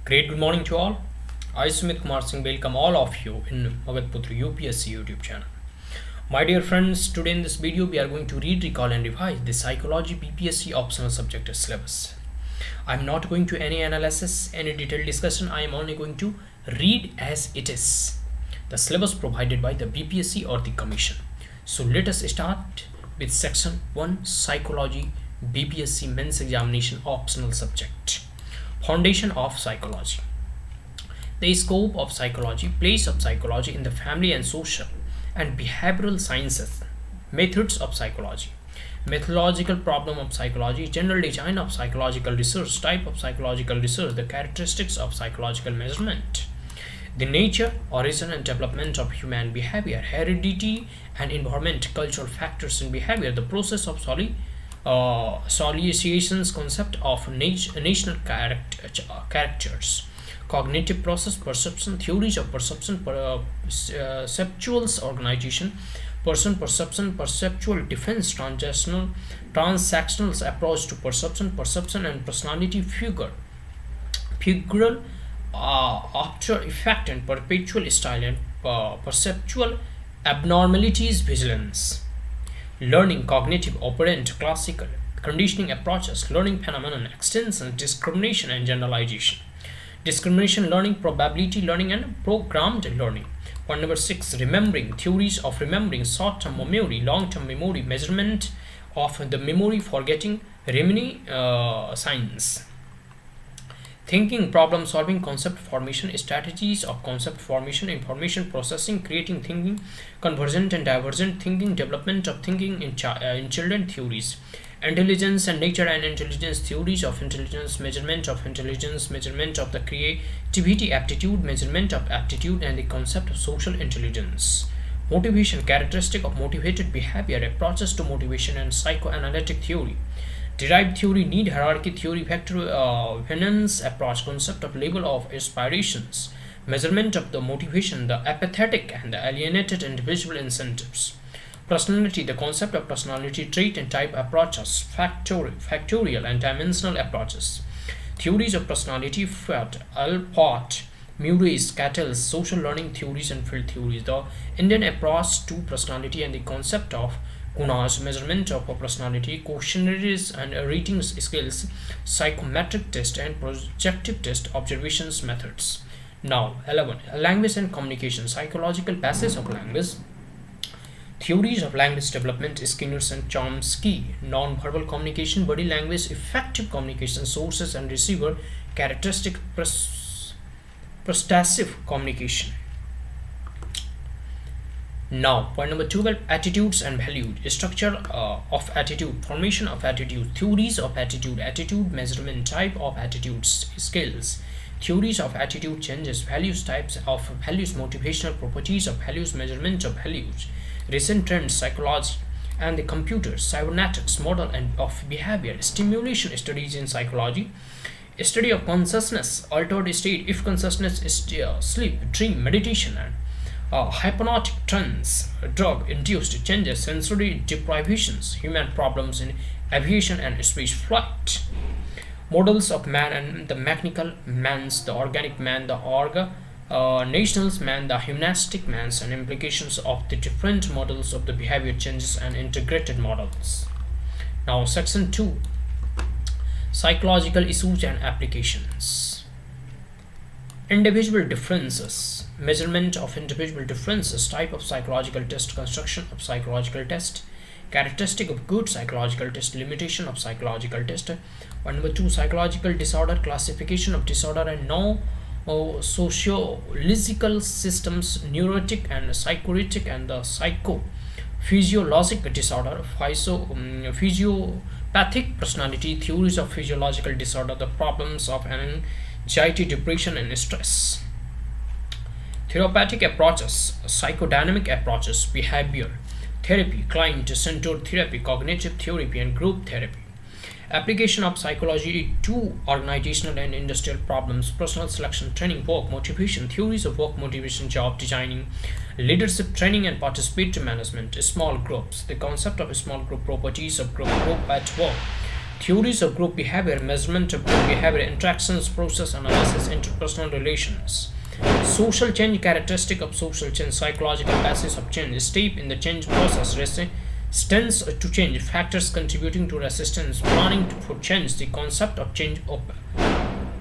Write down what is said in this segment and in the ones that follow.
Great good morning to all. I Sumit Kumar Singh welcome all of you in Magadputri UPSC YouTube channel. My dear friends, today in this video we are going to read, recall and revise the Psychology BPSC Optional Subject Syllabus. I am not going to any analysis, any detailed discussion. I am only going to read as it is. The syllabus provided by the BPSC or the Commission. So let us start with section 1 Psychology BPSC Men's Examination Optional Subject. Foundation of psychology. The scope of psychology, place of psychology in the family and social and behavioral sciences, methods of psychology, methodological problem of psychology, general design of psychological research, type of psychological research, the characteristics of psychological measurement, the nature, origin and development of human behavior, heredity and environment, cultural factors in behavior, the process of solutions, concept of national characters, cognitive process, perception, theories of perception, perceptual organization, person perception, perceptual defense, transactional approach to perception and personality, figural after effect and perpetual style and perceptual abnormalities, vigilance. Learning, cognitive, operant, classical, conditioning approaches, learning phenomenon, extension, discrimination and generalization. Discrimination learning, probability learning and programmed learning. Point number 6, remembering, theories of remembering, short-term memory, long-term memory, measurement of the memory, forgetting, reminiscence. Thinking, problem solving, concept formation, strategies of concept formation, information processing, creating thinking, convergent and divergent thinking, development of thinking in children, theories, intelligence and nature and intelligence, theories of intelligence, measurement of the creativity, aptitude, measurement of aptitude and the concept of social intelligence. Motivation, characteristic of motivated behavior, approaches to motivation and psychoanalytic theory. Derived theory, need hierarchy theory, venance approach, concept of level of aspirations, measurement of the motivation, the apathetic and the alienated individual incentives. Personality, the concept of personality trait and type approaches, factorial and dimensional approaches. Theories of personality, Alport, Murray's, Cattell's, social learning theories and field theories. The Indian approach to personality and the concept of Gunas, measurement of personality, questionnaires and reading skills, psychometric test and projective test, observations, methods. Now 11, language and communication, psychological basis of language, theories of language development, Skinner and Chomsky, non-verbal communication, body language, effective communication, sources and receiver, characteristic persuasive communication. Now, point number 12, attitudes and values, structure of attitude, formation of attitude, theories of attitude, measurement, type of attitudes, skills, theories of attitude changes, values, types of values, motivational properties of values, measurement of values, recent trends, psychology and the computers, cybernetics, model and of behavior, stimulation studies in psychology, study of consciousness, altered state, if consciousness is sleep, dream, meditation and hypnotic trance, drug-induced changes, sensory deprivations, human problems in aviation and space flight, models of man and the mechanical mans, the organic man, the nationals man, the humanistic mans, and implications of the different models of the behavior changes and integrated models. Now, section 2, psychological issues and applications. Individual differences, measurement of individual differences, type of psychological test, construction of psychological test, characteristic of good psychological test, limitation of psychological test. Number 2, psychological disorder, classification of disorder and sociological systems, neurotic and psychotic and the psychophysiologic disorder, physiopathic personality, theories of physiological disorder, the problems of anxiety, depression and stress. Therapeutic approaches, psychodynamic approaches, behavior therapy, client-centered therapy, cognitive therapy and group therapy. Application of psychology to organizational and industrial problems, personal selection, training, work motivation, theories of work motivation, job designing, leadership training and participatory management, small groups, the concept of small group, properties of group at work, theories of group behavior, measurement of group behavior, interactions, process analysis, interpersonal relations. Social change, characteristic of social change, psychological basis of change, step in the change process, resistance to change, factors contributing to resistance, planning for change, the concept of change,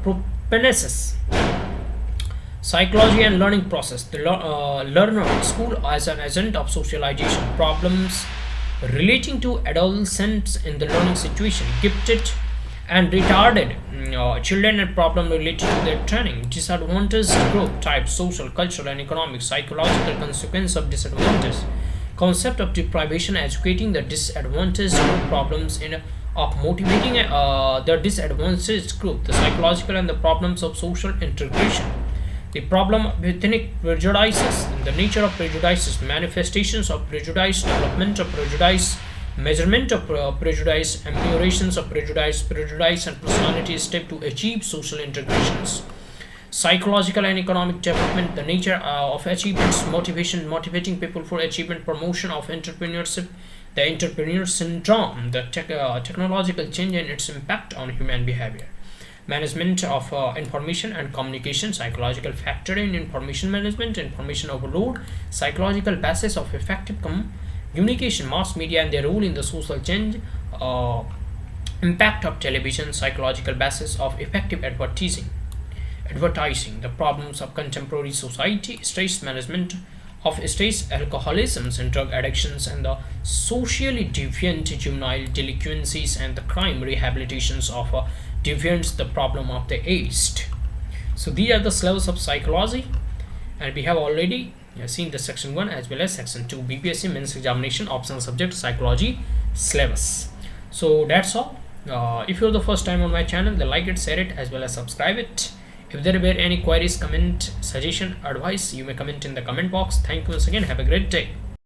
propenesis. Psychology and learning process, the learner at school as an agent of socialization, problems relating to adolescents in the learning situation, gifted and retarded children and problem related to their training, disadvantaged group type, social, cultural and economic, psychological consequence of disadvantage, concept of deprivation, educating the disadvantaged group, problems in of motivating the disadvantaged group, the psychological and the problems of social integration, the problem of ethnic prejudices, the nature of prejudices, manifestations of prejudice, development of prejudice, measurement of prejudice, ameliorations of prejudice, prejudice and personality step to achieve social integrations. Psychological and economic development, the nature of achievements, motivation, motivating people for achievement, promotion of entrepreneurship, the entrepreneur syndrome, the technological change and its impact on human behavior. Management of information and communication, psychological factor in information management, information overload, psychological basis of effective communication, mass media and their role in the social change, impact of television, psychological basis of effective advertising, the problems of contemporary society, stress management of stress, alcoholism and drug addictions, and the socially deviant juvenile delinquencies and the crime rehabilitations of deviants, the problem of the aged. So these are the syllabus of psychology, and we have already seen the section 1 as well as section 2 BPSC Men's Examination optional subject psychology syllabus. So that's all. If you're the first time on my channel, then like it, share it as well as subscribe it. If there were any queries, comment, suggestion, advice, you may comment in the comment box. Thank you once again. Have a great day.